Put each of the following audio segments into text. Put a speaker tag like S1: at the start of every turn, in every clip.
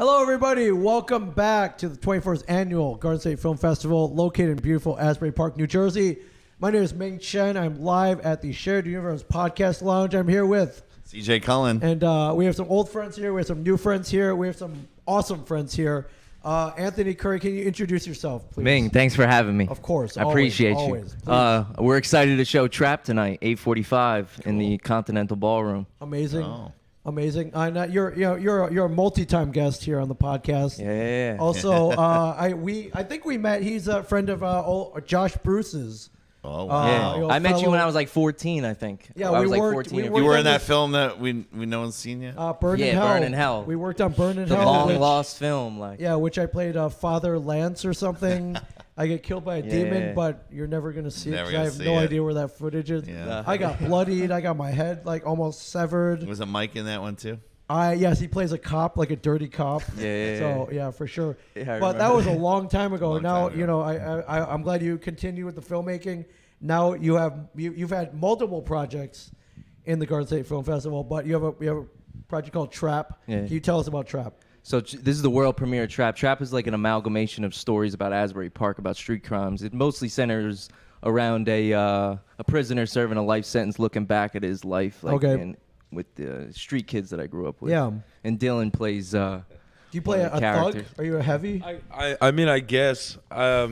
S1: Hello, everybody. Welcome back to the 21st Annual Garden State Film Festival located in beautiful Asbury Park, New Jersey. My name is Ming Chen. I'm live at the Shared Universe Podcast Lounge. I'm here with
S2: CJ Cullen.
S1: And we have some old friends here. We have some new friends here. We have some awesome friends here. Anthony Curry, can you introduce yourself, please?
S3: Ming, thanks for having me.
S1: Of course.
S3: I appreciate you. We're excited to show Trap tonight, 8:45 in the Continental Ballroom.
S1: Amazing. Oh. Amazing. You're a multi-time guest here on the podcast.
S3: Yeah.
S1: Also, I think we met. He's a friend of Josh Bruce's.
S2: Oh wow!
S3: I met you when I was like 14, I think.
S1: Yeah,
S3: I
S1: we
S3: was like
S1: worked,
S3: 14.
S1: we
S2: You were in that film that we no one's seen yet.
S1: Burn in Hell.
S3: Burn in Hell.
S1: We worked on Burn in
S3: the
S1: Hell.
S3: long lost film, like.
S1: Yeah, which I played Father Lance or something. I get killed by a demon, but you're never gonna see it. 'Cause I have no idea where that footage is.
S2: Yeah.
S1: I got bloodied. I got my head like almost severed.
S2: Was it Mike in that one too?
S1: Yes, he plays a cop, like a dirty cop.
S3: Yeah.
S1: So yeah, for sure.
S3: Yeah,
S1: but that was a long time ago. I'm glad you continue with the filmmaking. Now you've had multiple projects in the Garden State Film Festival, but you have a project called Trap.
S3: Yeah.
S1: Can you tell us about Trap?
S3: So this is the world premiere of Trap. Trap is like an amalgamation of stories about Asbury Park, about street crimes. It mostly centers around a prisoner serving a life sentence, looking back at his life, and with the street kids that I grew up with.
S1: Yeah.
S3: And Dylan plays. Do
S1: you play a thug? Are you a heavy?
S4: I mean, I guess. I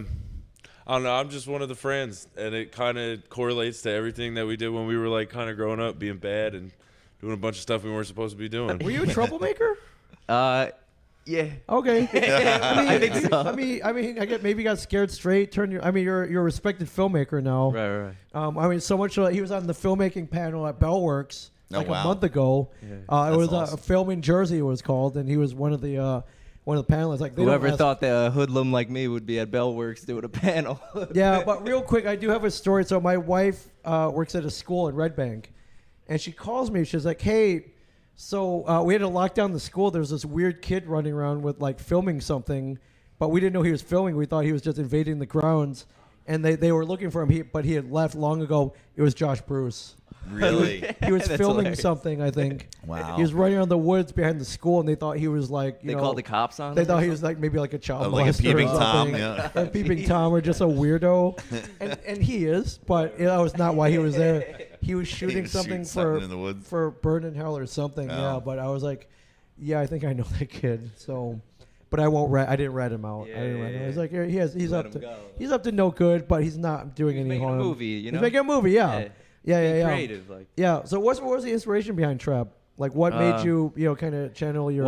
S4: don't know. I'm just one of the friends, and it kind of correlates to everything that we did when we were like kind of growing up, being bad and doing a bunch of stuff we weren't supposed to be doing.
S1: Were you a troublemaker?
S3: Yeah.
S1: Okay.
S3: I think so.
S1: I mean, I get maybe you got scared straight. You're a respected filmmaker now.
S3: Right.
S1: So much he was on the filmmaking panel at BellWorks a month ago.
S3: Yeah.
S1: It was a film in Jersey. It was called, and he was one of the panelists. Like
S3: whoever thought that a hoodlum like me would be at BellWorks doing a panel.
S1: Yeah, but real quick, I do have a story. So my wife works at a school in Red Bank, and she calls me. She's like, "Hey." So we had to lock down the school. There's this weird kid running around with like filming something, but we didn't know he was filming. We thought he was just invading the grounds, and they were looking for him. But he had left long ago. It was Josh Bruce.
S2: Really?
S1: He was filming
S3: hilarious.
S1: something, I think.
S2: Wow.
S1: He was running around the woods behind the school, and they thought he was like
S3: they called the cops on him.
S1: They thought he was like maybe like a child
S2: like a
S1: molester
S2: peeping
S1: or
S2: Tom,
S1: something.
S2: yeah.
S1: A peeping Tom, or just a weirdo. and he is, but that was not why he was there. He was shooting something
S2: in the woods.
S1: for Burn in Hell or something.
S2: Oh.
S1: Yeah, but I was like, yeah, I think I know that kid. So, but I didn't rat him out. I didn't rat him out. I was like, he's up to no good, but he's not doing any harm.
S3: He's making a movie, you know.
S1: He's making a movie, yeah. Yeah.
S3: Creative, like.
S1: Yeah. So what was the inspiration behind Trap? Like, what made you kind of channel your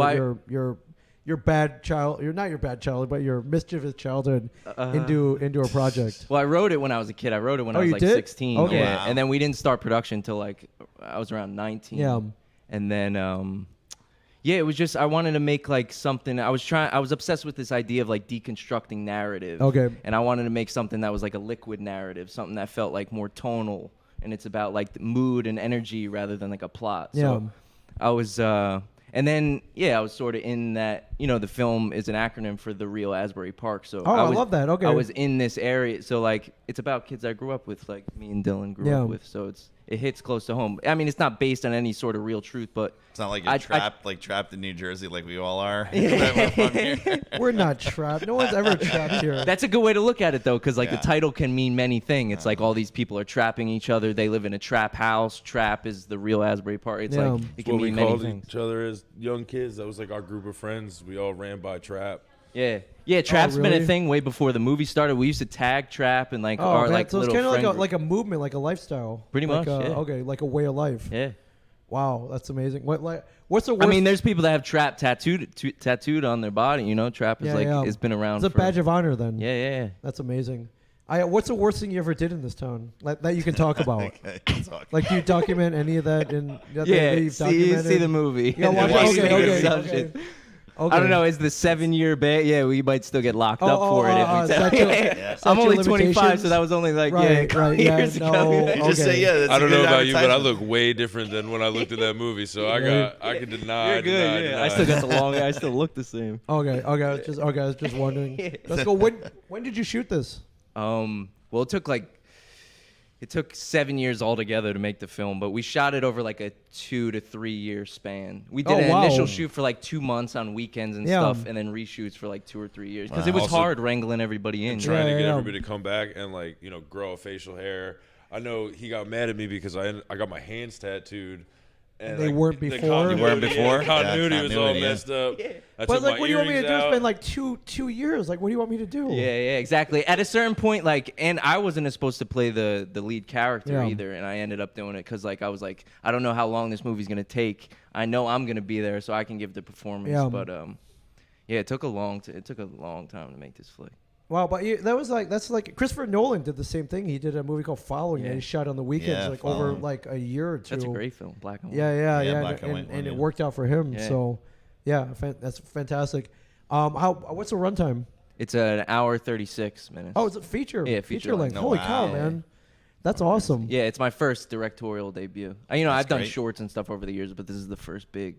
S1: bad child? You're not your bad childhood, but your mischievous childhood into a project.
S3: Well, I wrote it when I was a kid. I wrote it when I was like 16.
S1: Okay.
S3: Yeah.
S2: Wow.
S3: And then we didn't start production till like I was around 19.
S1: Yeah.
S3: And then it was just I wanted to make like something. I was obsessed with this idea of like deconstructing narrative.
S1: Okay.
S3: And I wanted to make something that was like a liquid narrative, something that felt like more tonal, and it's about like the mood and energy rather than like a plot. So I was and then I was sort of in that, the film is an acronym for the real Asbury Park. So
S1: I love that. Okay.
S3: I was in this area, so like it's about kids I grew up with, like me and Dylan grew up with. So it hits close to home. I mean, it's not based on any sort of real truth, but
S2: it's not like you're trapped in New Jersey like we all are.
S1: We're not trapped. No one's ever trapped here.
S3: That's a good way to look at it, though, because like the title can mean many things. It's like all these people are trapping each other. They live in a trap house. Trap is the real Asbury Park. It's like it can mean many things.
S4: We called each other as young kids. That was like our group of friends. We all ran by Trap.
S3: Yeah, Trap's been
S1: really?
S3: a thing way before the movie started. We used to tag Trap and like
S1: so
S3: little
S1: it's kind of
S3: friend
S1: like a movement, like a lifestyle.
S3: Pretty much,
S1: Okay, like a way of life.
S3: Yeah.
S1: Wow, that's amazing. What's the worst?
S3: I mean, there's people that have Trap tattooed on their body. Trap is it's been around.
S1: It's a badge of honor, then.
S3: Yeah.
S1: That's amazing. What's the worst thing you ever did in this town that you can talk about? Like, do you document any of that?
S3: See the movie.
S1: Okay.
S3: I don't know. Is the 7-year ban? Yeah, we might still get locked up for it. If we I'm only 25, so that was only like years ago.
S2: You just say that's
S4: I don't know about you, but I look way different than when I looked at that movie. So I can deny.
S3: You're good. Deny. I still got the long. I still look the same.
S1: Okay. I was just wondering. Let's go. When did you shoot this?
S3: Well, it took like It took 7 years altogether to make the film, but we shot it over like a 2 to 3 year span. We did an initial shoot for like 2 months on weekends and stuff, and then reshoots for like 2 or 3 years because it was
S4: Also,
S3: hard wrangling everybody in.
S4: Trying to get everybody to come back and like grow a facial hair. I know he got mad at me because I got my hands tattooed. And
S1: they weren't before.
S2: They weren't before?
S4: Continuity was all
S2: Continuity,
S4: messed up.
S3: Yeah.
S4: I
S1: But
S4: took
S1: like,
S4: my
S1: what do you want me to
S4: earrings
S1: do?
S4: out.
S1: Spend like two years? Like, what do you want me to do?
S3: Yeah, exactly. At a certain point, like, and I wasn't supposed to play the lead character either, and I ended up doing it because, like, I was like, I don't know how long this movie's gonna take. I know I'm gonna be there, so I can give the performance.
S1: Yeah.
S3: But it took a long time to make this flick.
S1: Wow, but that's like Christopher Nolan did the same thing. He did a movie called Following that he shot on the weekends,
S2: Yeah,
S1: like
S2: Following.
S1: over like a year or two.
S3: That's a great film, black and white.
S1: Yeah,
S2: black and white one,
S1: and it
S2: yeah.
S1: worked out for him.
S3: Yeah.
S1: So, yeah, that's fantastic. What's the runtime?
S3: It's an hour 36 minutes.
S1: Oh, it's a feature.
S3: Yeah, feature
S1: length.
S3: length.
S1: Holy
S2: Wow.
S1: cow,
S2: Yeah.
S1: man, that's awesome.
S3: Yeah, it's my first directorial debut. I've done
S2: great.
S3: shorts and stuff over the years, but this is the first big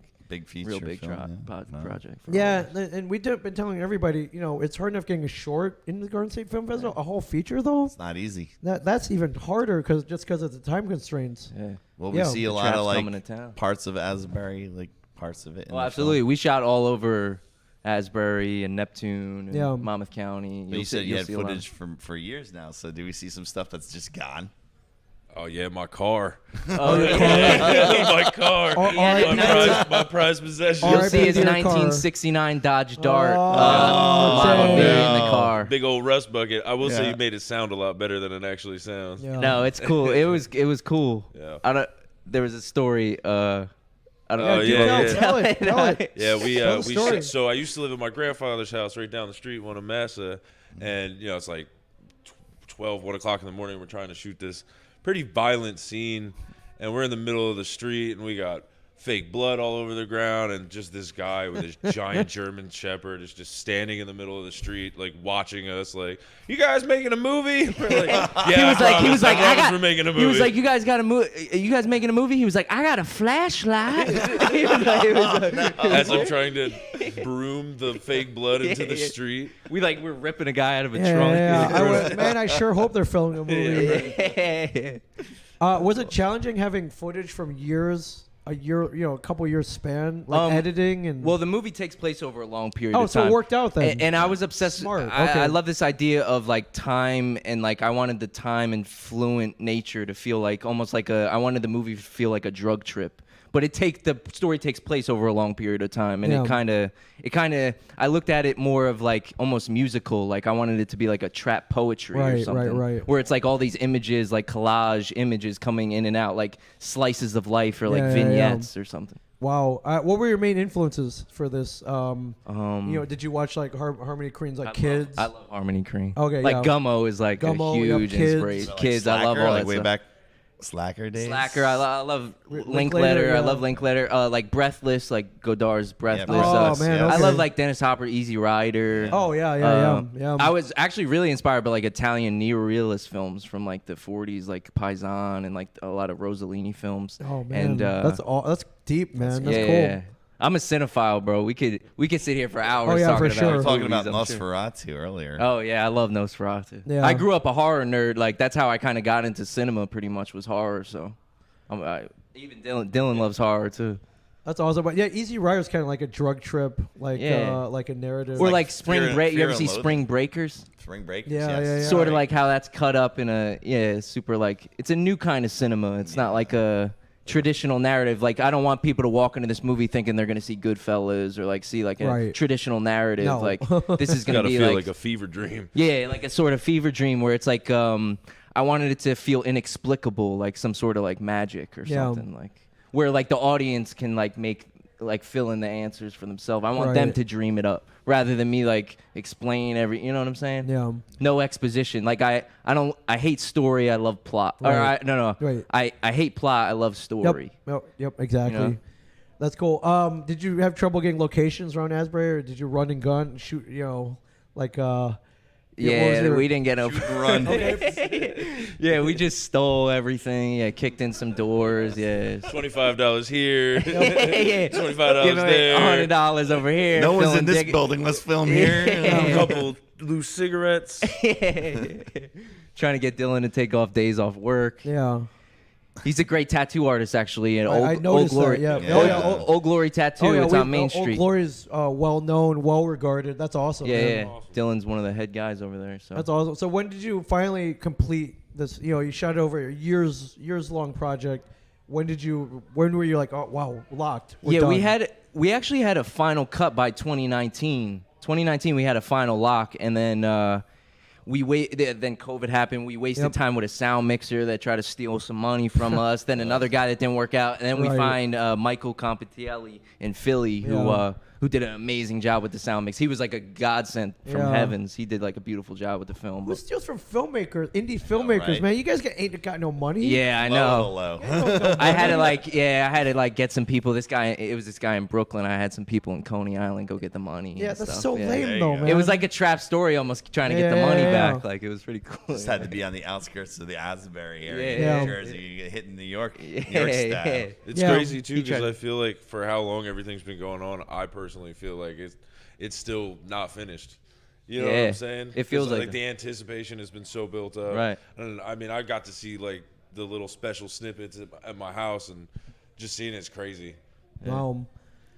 S2: feature,
S3: real big
S2: film,
S3: project. For
S1: Yeah,
S3: all of us.
S1: and we've been telling everybody, it's hard enough getting a short in the Garden State Film Festival. A whole feature though,
S2: It's not easy.
S1: that's even harder because of the time constraints.
S3: Yeah.
S2: Well,
S1: Yeah.
S2: we see a
S3: The
S2: lot
S3: trap's
S2: of
S3: coming to town.
S2: like parts of Asbury, like parts of it. in
S3: Oh,
S2: the
S3: absolutely.
S2: film.
S3: We shot all over Asbury and Neptune and Monmouth County.
S2: But you said you
S3: you'll
S2: had
S3: see a lot.
S2: footage for years now. So do we see some stuff that's just gone?
S4: Oh yeah, my car.
S3: Oh,
S4: My car. My prized possession.
S3: You'll
S1: R.I.P.
S3: see his
S1: to your car.
S3: 1969 Dodge Dart
S1: Oh,
S3: Model B
S1: dang.
S3: in the car.
S4: Big old rust bucket. I will say
S2: Yeah.
S4: you made it sound a lot better than it actually sounds.
S1: Yeah.
S3: No, it's cool. It was cool.
S4: Yeah.
S3: There was a story. I don't
S4: Oh,
S3: know.
S4: yeah,
S1: Tell it.
S4: Yeah,
S1: Tell the story.
S4: so I used to live at my grandfather's house right down the street, one in Massa, and it's like 1 o'clock in the morning. We're trying to shoot this pretty violent scene, and we're in the middle of the street, and we got fake blood all over the ground, and just this guy with his giant German Shepherd is just standing in the middle of the street, like watching us, like, "You guys making a movie?" We're like, "Yeah."
S3: he was like,
S4: we're making a movie.
S3: He was like, "You guys got a you guys making a movie?" He was like, "I got a flashlight."
S4: as I'm trying to broom the fake blood into the street.
S3: We're ripping a guy out of a
S1: Yeah,
S3: trunk.
S1: yeah. Man, I sure hope they're filming a movie. Was it challenging having footage from a couple years span, like editing and?
S3: Well, the movie takes place over a long period
S1: Oh,
S3: of
S1: so
S3: time.
S1: it worked out then.
S3: And I was obsessed.
S1: Smart,
S3: I
S1: okay.
S3: love this idea of like time, and like I wanted the time and fluent nature to feel like almost like I wanted the movie to feel like a drug trip. But the story takes place over a long period of time, and it kind of I looked at it more of like almost musical. Like I wanted it to be like a trap poetry or something,
S1: right.
S3: where it's like all these images, like collage images coming in and out, like slices of life or like
S1: Yeah, yeah,
S3: vignettes or something.
S1: Wow. What were your main influences for this? Did you watch like Harmony Korine's like Kids?
S3: I love Harmony Korine.
S1: Okay,
S3: like
S1: yeah.
S3: Gummo is like
S1: Gummo,
S3: a
S1: yep,
S3: huge
S1: Kids.
S3: inspiration.
S2: Like
S3: Kids, I love
S2: Slacker,
S3: all
S2: like
S3: that
S2: way
S3: stuff.
S2: back Slacker days.
S3: Slacker, I love
S1: Linklater,
S3: Linklater.
S1: yeah.
S3: I love Linklater. Like Breathless, like Godard's Breathless.
S1: Oh, man,
S3: I
S1: okay.
S3: love like Dennis Hopper, Easy Rider.
S1: Oh yeah.
S3: I was actually really inspired by like Italian neorealist films from like the 40s, like Paisan and like a lot of Rossellini films.
S1: Oh man,
S3: and,
S1: that's deep, man. That's
S3: yeah,
S1: cool.
S3: yeah. I'm a cinephile, bro. We could sit here for hours.
S1: Oh, yeah,
S3: talking
S1: for sure.
S3: about
S2: We were talking
S3: movies,
S2: about
S3: I'm sure.
S2: Nosferatu earlier.
S3: Oh yeah, I love Nosferatu.
S1: Yeah.
S3: I grew up a horror nerd. Like that's how I kind of got into cinema. Pretty much was horror. So, even Dylan loves horror too.
S1: That's awesome. But yeah, Easy Rider's kind of like a drug trip, like
S3: Yeah.
S1: like a narrative.
S3: Or
S2: like
S3: like Spring
S2: Fear and-
S3: Break. You
S2: Fear
S3: ever
S2: and
S3: see
S2: Loathing.
S3: Spring Breakers?
S2: Spring Breakers.
S1: Yeah,
S2: yes.
S1: yeah.
S3: Sort of like how that's cut up in a super like it's a new kind of cinema. It's not like a traditional narrative. Like I don't want people to walk into this movie thinking they're gonna see Goodfellas or like see like a
S1: Right.
S3: traditional narrative.
S1: No.
S3: Like this is gonna
S4: Gotta
S3: be
S4: feel
S3: like
S4: like a fever dream.
S3: yeah, like a sort of fever dream where it's like I wanted it to feel inexplicable, like some sort of like magic or
S1: Yeah.
S3: something, like where like the audience can like make like fill in the answers for themselves. I want them
S1: Right.
S3: to dream it up rather than me like explain you know what I'm saying?
S1: Yeah.
S3: No exposition. Like I hate story, I love plot.
S1: Right.
S3: Right. I hate plot, I love story.
S1: Yep. Exactly.
S3: You know?
S1: That's cool. Did you have trouble getting locations around Asbury, or did you run and gun and shoot? Like
S3: Yeah, we didn't get no
S2: Run.
S3: Yeah, we just stole everything. Yeah, kicked in some doors. Yeah.
S4: $25 here.
S3: Yeah.
S4: $25
S3: Give away
S4: there.
S3: $100 over here.
S2: No one's
S3: filling
S2: in this
S3: dig-
S2: building. Let's film here.
S4: A couple loose cigarettes.
S3: trying to get Dylan to take off days off work.
S1: Yeah.
S3: He's a great tattoo artist, actually. And
S1: I
S3: Old
S1: noticed
S3: Glory,
S1: that. Yeah.
S2: Yeah.
S1: Oh yeah.
S3: Old Glory Tattoo. It's on Main
S1: Old
S3: Street.
S1: Glory's well known, well regarded. That's awesome.
S3: Yeah,
S1: man.
S3: yeah. Dylan's one of the head guys over there. So
S1: That's awesome. So when did you finally complete this? You know, you shot over a years long project. When were you like, oh wow, locked? We're done.
S3: we actually had a final cut by 2019. 2019 we had a final lock, and then then COVID happened. We wasted time with a sound mixer that tried to steal some money from us. Then another guy that didn't work out, and then we find Michael Compitielli in Philly who did an amazing job with the sound mix. He was like a godsend from heavens. He did like a beautiful job with the film.
S1: Who steals from filmmakers, indie filmmakers,
S2: right.
S1: man? You guys ain't got no money.
S3: Yeah, I know. I had to like get some people. It was this guy in Brooklyn. I had some people in Coney Island go get the money.
S1: Yeah,
S3: and
S1: that's
S3: stuff.
S1: so lame though, man.
S3: It was like a trap story, almost trying to get the money back. Like it was pretty cool.
S2: Just had to be on the outskirts of the Asbury area,
S3: Yeah.
S2: New Jersey. You get hit in New York, New York
S3: Yeah.
S2: style.
S4: It's
S1: Yeah.
S4: crazy too
S3: He
S4: because
S3: tried-
S4: I feel like for how long everything's been going on, I personally feel like it's still not finished. You know what
S3: Yeah.
S4: I'm saying?
S3: It feels
S4: 'Cause,
S3: like
S4: the anticipation has been so built up.
S3: Right.
S4: And I mean, I got to see like the little special snippets at my house, and just seeing it's crazy.
S1: Wow.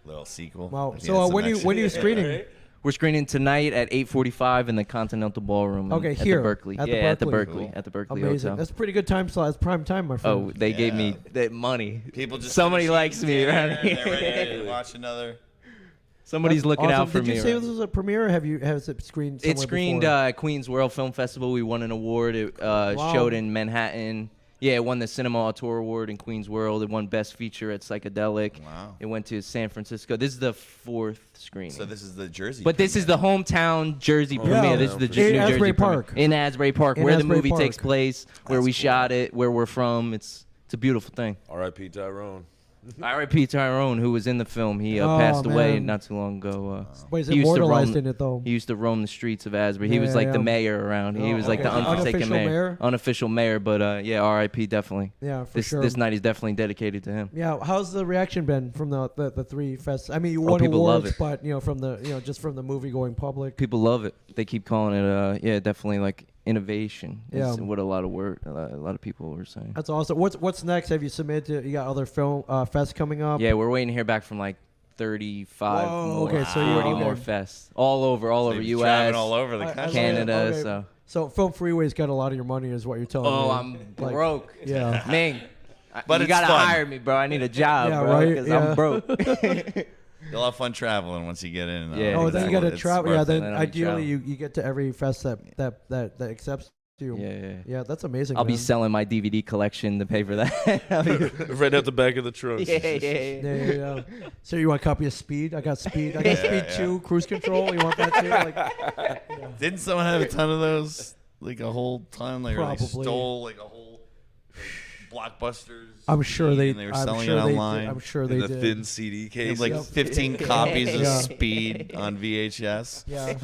S2: Little sequel.
S1: Wow.
S2: at the
S1: So
S2: end,
S1: when
S2: next
S1: are you
S2: year.
S1: screening?
S4: Right?
S3: We're screening tonight at 8:45 in the Continental Ballroom.
S1: Okay,
S3: at
S1: here,
S3: the Berkeley.
S1: at the
S3: At the
S1: Berkeley.
S3: Berkeley.
S2: Cool.
S3: At the Berkeley
S1: Amazing.
S3: Hotel.
S1: That's a pretty good time slot. That's prime time, my friend.
S3: Oh, they gave me
S2: Yeah.
S3: that money.
S2: People just
S3: Somebody
S2: finished
S3: likes
S2: eating
S3: me
S2: dinner,
S3: around
S2: and they're ready
S3: here.
S2: to watch another.
S3: Somebody's looking
S1: Awesome.
S3: out for
S1: Did
S3: me.
S1: you say
S3: around.
S1: this was a premiere, or has it screened somewhere
S3: It screened
S1: before?
S3: at Queens World Film Festival. We won an award. It showed in Manhattan. Yeah, it won the Cinema Auteur Award in Queens World. It won Best Feature at Psychedelic.
S2: Wow.
S3: It went to San Francisco. This is the 4th screening.
S2: So this is the Jersey.
S3: But this is the hometown Jersey
S1: Yeah.
S3: premiere. This is the
S4: In
S3: New Jersey
S1: Asbury
S3: premiere.
S1: Park.
S3: In Asbury Park,
S1: In
S3: where
S1: Asbury
S3: the movie
S1: Park.
S3: takes place, where
S2: That's
S3: we
S2: cool.
S3: shot it, where we're from. It's a beautiful thing.
S4: R.I.P. Tyrone.
S3: R.I.P. Tyrone, who was in the film, he
S1: Oh,
S3: passed away
S1: man.
S3: not too long ago.
S1: But he's
S3: he used to
S1: immortalized
S3: roam-
S1: in it, though.
S3: He used to roam the streets of Asbury. He was
S1: Yeah,
S3: like the
S1: yeah.
S3: mayor around. He
S1: Oh,
S3: was like the
S1: okay.
S3: unforsaken
S1: Unofficial mayor?
S3: Unofficial mayor, but yeah, R.I.P. definitely.
S1: Yeah, for
S3: This
S1: sure.
S3: this night is definitely dedicated to him.
S1: Yeah, how's the reaction been from the three fests? I mean, you won
S3: people love
S1: awards,
S3: it.
S1: but from the just from the movie going public.
S3: People love it. They keep calling it, definitely like innovation.
S1: Yeah.
S3: Is what a lot of people were saying.
S1: That's awesome. What's next? Have you submitted? You got other film fests coming up?
S3: Yeah, we're waiting to hear back from like 35
S1: Whoa,
S3: more,
S1: okay, so you-
S3: 40
S1: okay.
S3: more fests all over
S2: They've
S3: U.S.
S2: traveling all over the
S1: I- I
S2: country.
S3: Canada.
S1: Okay.
S3: So
S1: So Film Freeway's got a lot of your money, is what you're telling me.
S3: oh, I'm
S1: Like,
S3: broke.
S1: Yeah.
S3: Ming,
S2: But
S3: you
S2: it's
S3: gotta
S2: fun.
S3: hire me, bro. I need a job,
S1: Yeah,
S3: bro,
S1: right,
S3: because
S1: yeah.
S3: I'm broke.
S2: You'll have fun traveling once you get in.
S3: Yeah,
S1: Oh,
S2: It's
S1: then you
S3: exactly.
S1: got to
S2: it's
S1: travel.
S2: worth
S1: Yeah,
S2: it.
S1: then
S3: Then I'll be
S1: ideally
S3: traveling.
S1: you get to every fest that accepts you.
S3: yeah.
S1: Yeah, that's amazing.
S3: I'll be
S1: man.
S3: selling my DVD collection to pay for that. I'll be-
S4: Right out the back of the trunk.
S3: yeah.
S1: Yeah. So you want a copy of Speed? I got Speed. I got Speed 2, Cruise Control. You want that too? Like,
S2: Didn't someone have a ton of those? Like a whole ton? Like, or they
S1: Probably.
S2: stole like a whole blockbusters.
S1: I'm sure they.
S2: And they were
S1: I'm
S2: selling
S1: sure
S2: it
S1: they
S2: online.
S1: Did. I'm sure
S4: In
S1: they
S4: the
S1: did.
S4: thin CD
S2: They
S4: case.
S2: had like
S1: Yep.
S2: 15 copies of
S1: Yeah.
S2: Speed on VHS.
S1: Yeah.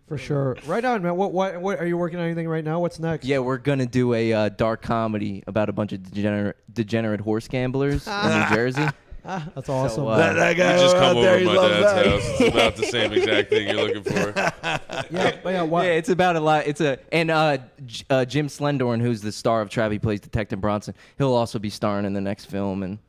S1: For sure. Right on, man. What are you working on anything right now? What's next?
S3: Yeah, we're gonna do a dark comedy about a bunch of degenerate horse gamblers in New Jersey.
S1: That's awesome.
S3: So,
S2: That
S4: You
S2: guy
S4: just
S2: over
S4: come
S2: out there,
S4: over
S2: he
S4: to my
S2: loves
S4: dad's
S2: that.
S4: house. It's about the same exact thing you're looking for.
S1: yeah, but yeah. What?
S3: Yeah, it's about a lot. Jim Slendorn, who's the star of Trav, he plays Detective Bronson. He'll also be starring in the next film, and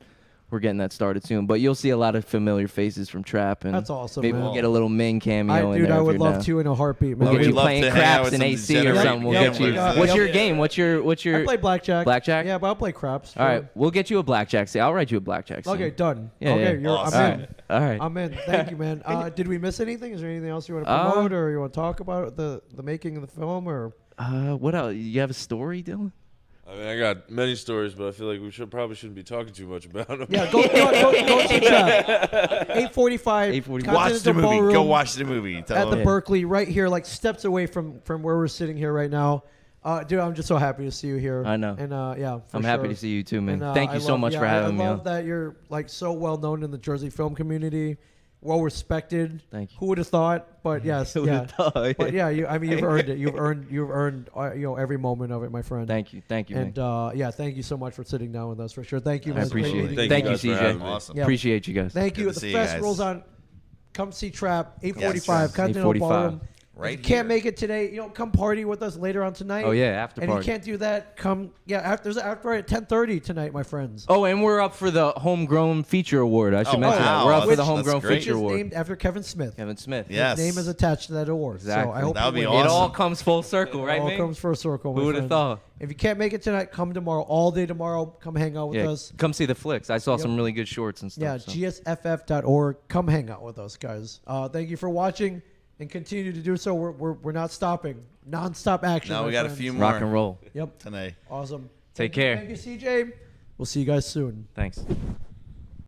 S3: we're getting that started soon. But you'll see a lot of familiar faces from Trap, and
S1: That's awesome,
S3: maybe
S1: man.
S3: we'll get a little Ming cameo in
S1: Dude,
S3: there.
S1: I
S3: if
S1: would
S3: you're
S1: love
S3: down.
S1: to in a heartbeat, man.
S3: We'll get
S2: we'd
S3: you
S2: love
S3: playing
S2: to hang out
S3: craps
S2: with
S3: in
S2: some
S3: AC or
S2: degenerate
S3: something. We'll get you.
S2: gamblers.
S3: What's
S1: Yeah.
S3: your game? What's your?
S1: I play blackjack.
S3: Blackjack?
S1: Yeah, but I'll play craps.
S3: All right, we'll get you a blackjack. I'll write you a blackjack. scene.
S1: Okay, done.
S3: Yeah,
S1: okay,
S3: yeah.
S2: Awesome.
S1: I'm in.
S3: All right.
S1: I'm in. Thank you, man. Did we miss anything? Is there anything else you want to promote or you want to talk about the making of the film or?
S3: What else? You have a story, Dylan?
S4: I mean, I got many stories, but I feel like we probably shouldn't be talking too much about them.
S1: Yeah, go see Trap. 8:45.
S3: 8:45.
S2: Watch the
S1: Continental
S2: movie. Go
S1: Ballroom
S2: watch the movie. Tell
S1: at the
S2: them.
S1: Berkeley, right here, like steps away from where we're sitting here right now. Dude, I'm just so happy to see you here.
S3: I know.
S1: And yeah, for
S3: I'm happy
S1: sure.
S3: to see you too, man.
S1: And,
S3: Thank you so much for having me
S1: I
S3: on.
S1: love that you're like so well known in the Jersey film community, well respected.
S3: Thank you.
S1: Who would have thought? But yes,
S3: Who
S1: yeah.
S3: would've thought?
S1: But yeah, you've earned it. You've earned every moment of it, my friend.
S3: Thank you,
S1: And
S3: man.
S1: yeah, thank you so much for sitting down with us for sure. Thank you.
S3: I
S1: man. It's great
S3: appreciate
S1: meeting
S3: it.
S4: Thank
S3: Thank you,
S4: you guys for having
S3: CJ.
S4: me.
S2: Awesome.
S1: Yeah.
S3: Appreciate you guys.
S1: Thank you.
S2: Good to
S1: The
S2: see you
S1: festival's
S2: guys.
S1: on. Come see Trap. 8:45.
S2: Yes.
S1: Continental
S3: 8:45.
S1: Ballroom.
S5: right
S1: If you can't
S5: here.
S1: make it today, come party with us later on tonight.
S3: Oh, yeah, after
S1: And if
S3: party.
S1: you can't do that, come. Yeah, there's an after party at 10:30 tonight, my friends.
S3: Oh, and we're up for the Homegrown Feature Award. I should
S5: Oh,
S3: mention
S5: wow.
S3: that. We're up for the
S5: That's
S3: Homegrown
S5: great.
S1: Which
S3: Feature
S1: is
S3: Award.
S1: named after Kevin Smith.
S3: Kevin Smith.
S5: Yes.
S1: His name is attached to that award.
S3: Exactly.
S1: So I hope
S5: That would be
S1: you
S3: It
S1: win.
S5: awesome.
S3: all comes full circle, right,
S1: It all
S3: man?
S1: comes for a circle.
S3: Who
S1: my
S3: would have
S1: friends.
S3: thought?
S1: If you can't make it tonight, come tomorrow. All day tomorrow. Come hang out with
S3: Yeah,
S1: us.
S3: come see the flicks. I saw
S1: Yep.
S3: some really good shorts and stuff.
S1: Yeah,
S3: so.
S1: gsff.org. Come hang out with us, guys. Thank you for watching and continue to do so. We're not stopping. Non-stop action.
S5: Now
S1: my
S5: we got a
S1: friends.
S5: few more
S3: Rock and roll.
S1: Yep.
S5: tonight.
S1: Awesome.
S3: Take care.
S1: Thank you, CJ. We'll see you guys soon.
S3: Thanks.